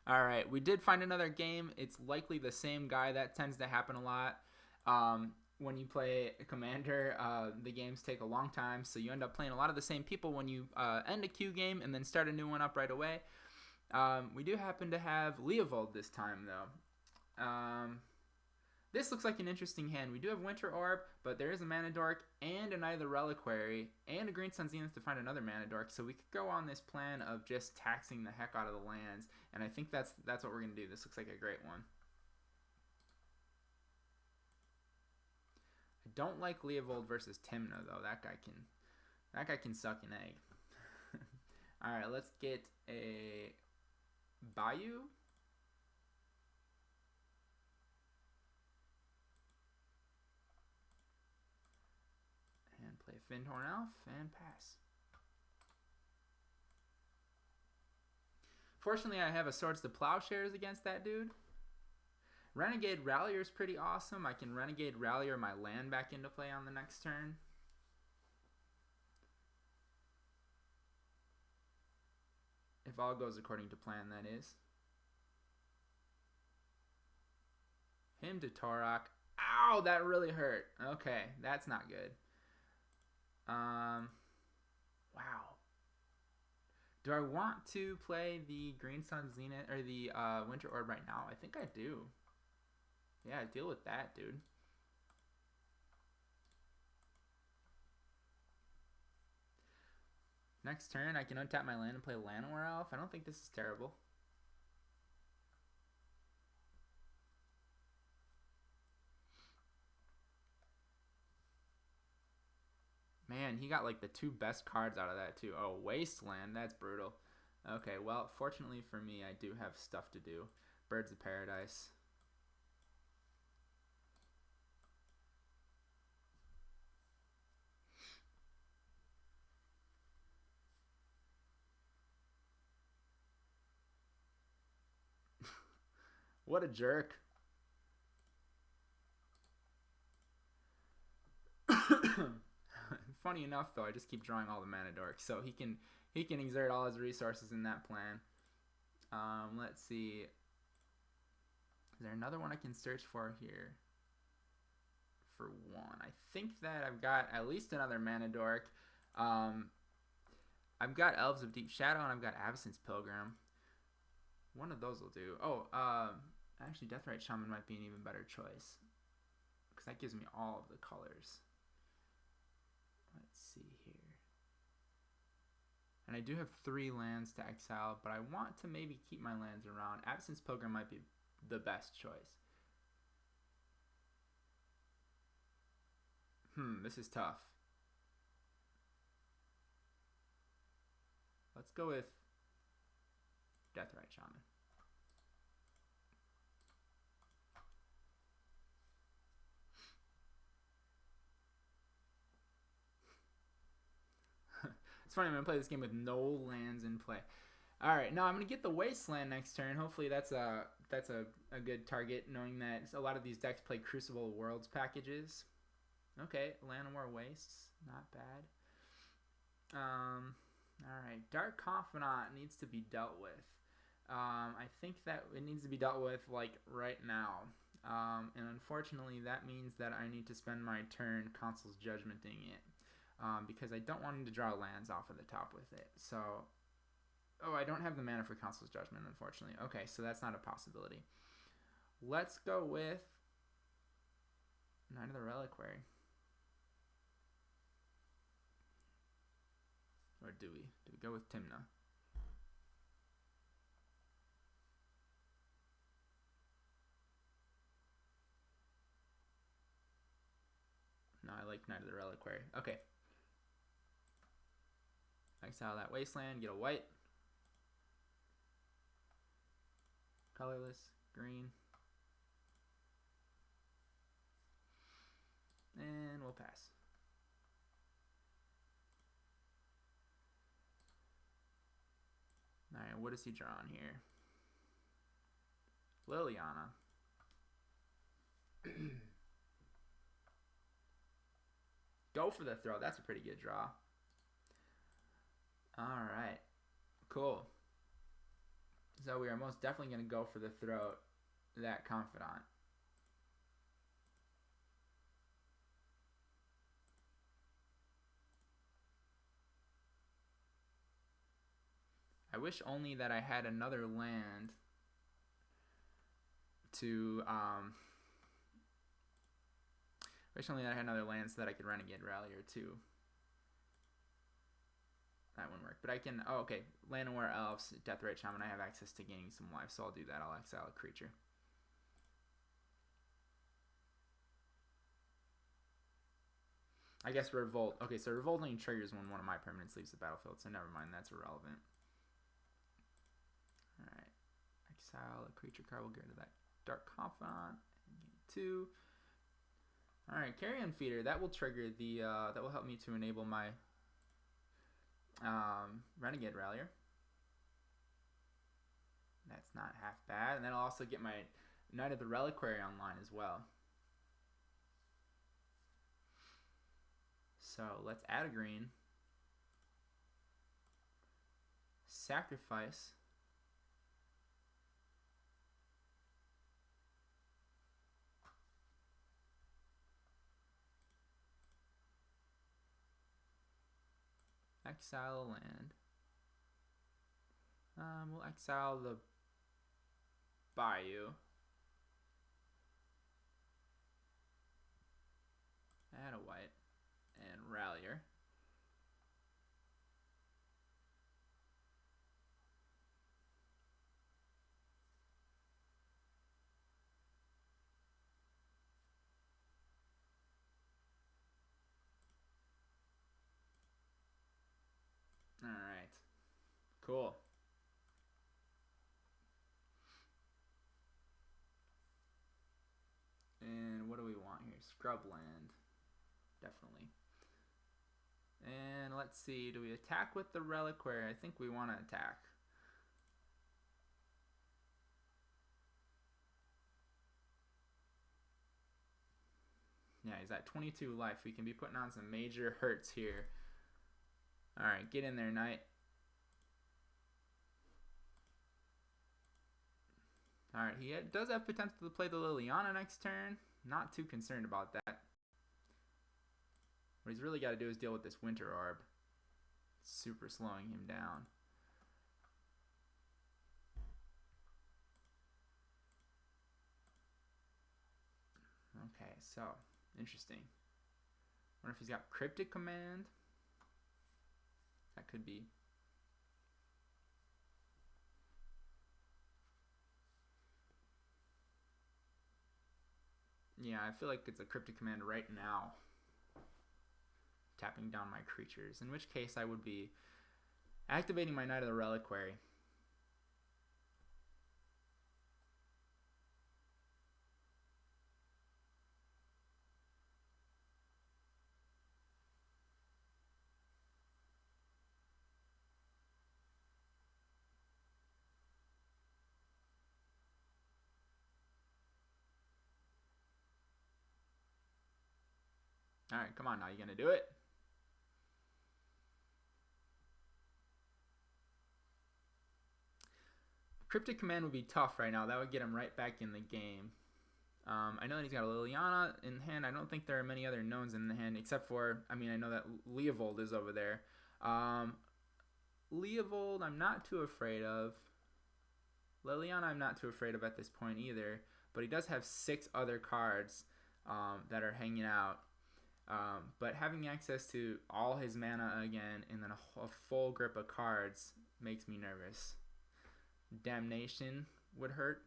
All right, we did find another game. It's likely the same guy. That tends to happen a lot. When you play Commander, the games take a long time, so you end up playing a lot of the same people when you end a queue game and then start a new one up right away. We do happen to have Leovold this time, though. This looks like an interesting hand. We do have Winter Orb, but there is a Mana Dork and an Eye of the Reliquary and a Green Sun Zenith to find another Mana Dork. So we could go on this plan of just taxing the heck out of the lands, and I think that's what we're gonna do. This looks like a great one. I don't like Leovold versus Tymna though. That guy can suck an egg. All right, let's get a Bayou. And play Fyndhorn Elf and pass. Fortunately, I have a Swords to Plowshares against that dude. Renegade Rallier is pretty awesome. I can Renegade Rallier my land back into play on the next turn. If all goes according to plan, that is. Hymn to Tourach. Ow, that really hurt. Okay, that's not good. Wow. Do I want to play the Green Sun Zenith or the Winter Orb right now? I think I do. Yeah, deal with that, dude. Next turn, I can untap my land and play Llanowar Elf. I don't think this is terrible. Man, he got like the two best cards out of that too. Oh, Wasteland, that's brutal. Okay, well, fortunately for me, I do have stuff to do. Birds of Paradise. What a jerk. Funny enough, though, I just keep drawing all the Mana Dorks, so he can exert all his resources in that plan. Let's see. Is there another one I can search for here? For one, I think that I've got at least another Mana Dork. I've got Elves of Deep Shadow and I've got Avacyn's Pilgrim. One of those will do. Oh, actually, Deathrite Shaman might be an even better choice because that gives me all of the colors. Let's see here. And I do have 3 lands to exile, but I want to maybe keep my lands around. Avacyn's Pilgrim might be the best choice. This is tough. Let's go with Deathrite Shaman. It's funny, I'm going to play this game with no lands in play. Alright, now I'm going to get the Wasteland next turn. Hopefully that's a good target, knowing that a lot of these decks play Crucible Worlds packages. Okay, Llanowar Wastes, not bad. Alright, Dark Confidant needs to be dealt with. I think that it needs to be dealt with, like, right now. And unfortunately, that means that I need to spend my turn Consul's Judgmenting it. Because I don't want him to draw lands off of the top with it. So, I don't have the mana for Consul's Judgment, unfortunately. Okay, so that's not a possibility. Let's go with Knight of the Reliquary. Or do we? Do we go with Tymna? No, I like Knight of the Reliquary. Okay. Exile that Wasteland, get a white. Colorless, green. And we'll pass. Alright, what does he draw on here? Liliana. Go for the throw. That's a pretty good draw. Alright. Cool. So we are most definitely going to go for the throat, that Confidant. I wish only that I had another land to, wish only that I had another land so that I could Renegade Rallier too. That wouldn't work. But I can, oh, okay. Llanowar Elves, Deathrite Shaman, I have access to gaining some life, so I'll do that. I'll exile a creature. I guess Revolt. Okay, so Revolt only triggers when one of my permanents leaves the battlefield, so never mind, that's irrelevant. Alright. Exile a creature card, we'll get rid of that Dark Confidant. 2. Alright, Carrion Feeder, that will trigger the, that will help me to enable my Renegade Rallier. That's not half bad. And then I'll also get my Knight of the Reliquary online as well. So let's add a green. Sacrifice. Exile a land. We'll exile the Bayou. Add a white. And Rallier. Alright. Cool. And what do we want here? Scrubland. Definitely. And let's see, do we attack with the Reliquary? I think we want to attack. Yeah, he's at 22 life. We can be putting on some major hurts here. Alright, get in there, Knight. Alright, he does have potential to play the Liliana next turn. Not too concerned about that. What he's really got to do is deal with this Winter Orb. Super slowing him down. Okay, so, interesting. Wonder if he's got Cryptic Command. That could be. Yeah, I feel like it's a Cryptic Command right now. Tapping down my creatures. In which case I would be activating my Knight of the Reliquary. Alright, come on now, you gonna do it? Cryptic Command would be tough right now. That would get him right back in the game. I know that he's got a Liliana in hand. I don't think there are many other knowns in the hand, except for, I mean, I know that Leovold is over there. Leovold, I'm not too afraid of. Liliana, I'm not too afraid of at this point either. But he does have 6 other cards that are hanging out. But having access to all his mana again and then a full grip of cards makes me nervous. Damnation would hurt.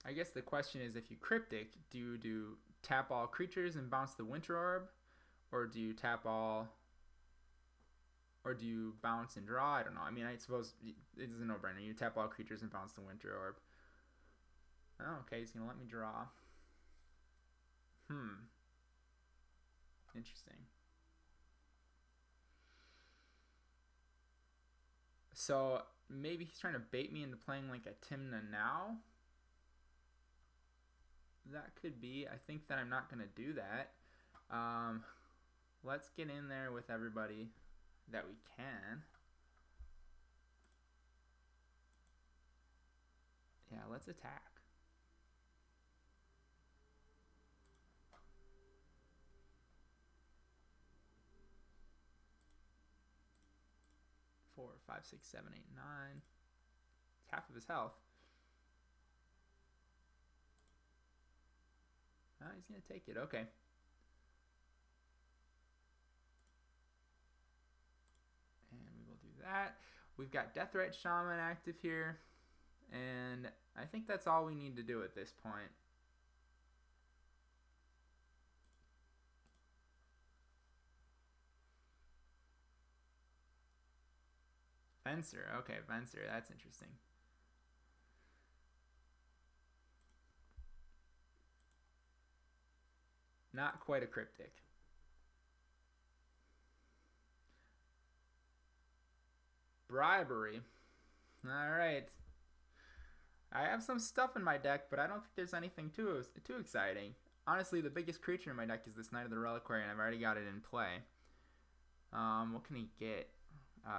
I guess the question is, if you Cryptic, do you do tap all creatures and bounce the Winter Orb? Or do you tap all... Or do you bounce and draw? I don't know. I mean, I suppose it's a no-brainer. You tap all creatures and bounce the Winter Orb. Oh, okay. He's going to let me draw. Interesting. So, maybe he's trying to bait me into playing like a Tymna now. That could be. I think that I'm not going to do that. Let's get in there with everybody that we can. Yeah, let's attack. Four, five, six, seven, eight, nine. It's half of his health. Oh, he's going to take it. Okay. And we will do that. We've got Deathrite Shaman active here. And I think that's all we need to do at this point. Fencer. Okay, Fencer. That's interesting. Not quite a cryptic. Bribery. Alright. I have some stuff in my deck, but I don't think there's anything too exciting. Honestly, the biggest creature in my deck is this Knight of the Reliquary, and I've already got it in play. What can he get?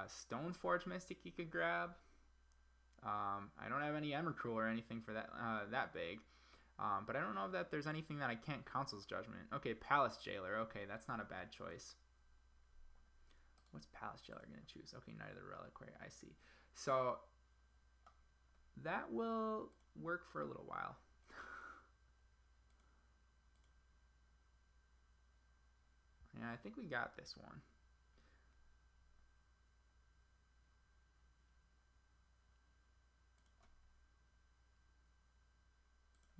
Stoneforge Mystic he could grab. I don't have any Emrakul or anything for that that big. But I don't know that there's anything that I can't Council's Judgment. Okay, Palace Jailer. Okay, that's not a bad choice. What's Palace Jailer going to choose? Okay, Knight of the Reliquary. I see. So that will work for a little while. Yeah, I think we got this one.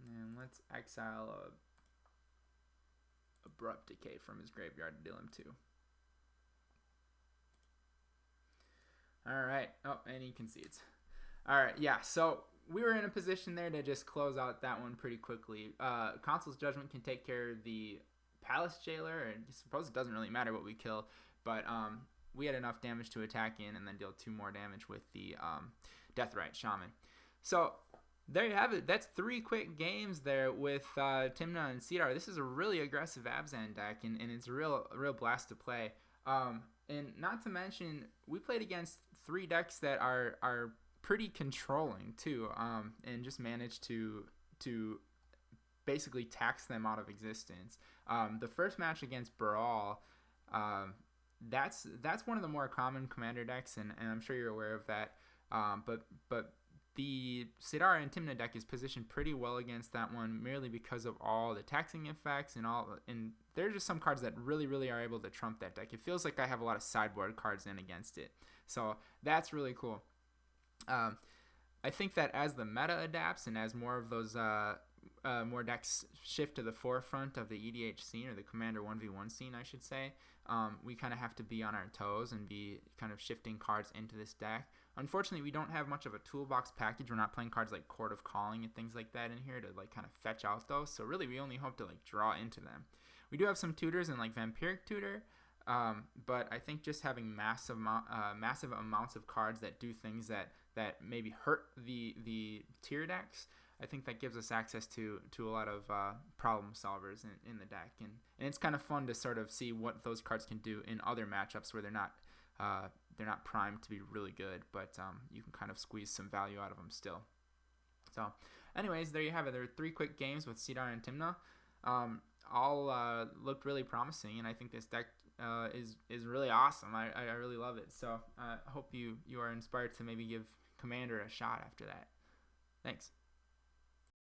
And let's exile a Abrupt Decay from his graveyard to deal him 2. Alright. Oh, and he concedes. Alright, yeah, so we were in a position there to just close out that one pretty quickly. Council's Judgment can take care of the Palace Jailer, and I suppose it doesn't really matter what we kill, but we had enough damage to attack in and then deal 2 more damage with the Deathrite Shaman. So there you have it. That's 3 quick games there with Tymna and Cedar. This is a really aggressive Abzan deck, and it's a real blast to play. And not to mention, we played against 3 decks that are pretty controlling too, and just managed to basically tax them out of existence. The first match against Baral, that's one of the more common commander decks, and I'm sure you're aware of that. But the Sidara and Tymna deck is positioned pretty well against that one, merely because of all the taxing effects and there are just some cards that really are able to trump that deck. It feels like I have a lot of sideboard cards in against it, so that's really cool. I think that as the meta adapts and as more of those more decks shift to the forefront of the EDH scene, or the Commander 1v1 scene, I should say, we kind of have to be on our toes and be kind of shifting cards into this deck. Unfortunately, we don't have much of a toolbox package. We're not playing cards like Court of Calling and things like that in here to like kind of fetch out those. So really, we only hope to like draw into them. We do have some tutors and like Vampiric Tutor, but I think just having massive amounts of cards that do things that maybe hurt the tier decks, I think that gives us access to a lot of problem solvers in the deck, and it's kind of fun to sort of see what those cards can do in other matchups where they're not primed to be really good, but you can kind of squeeze some value out of them still. So anyways, there you have it. There are 3 quick games with Cedar and Tymna. All looked really promising, and I think this deck is really awesome. I really love it. So I hope you are inspired to maybe give Commander a shot after that. Thanks.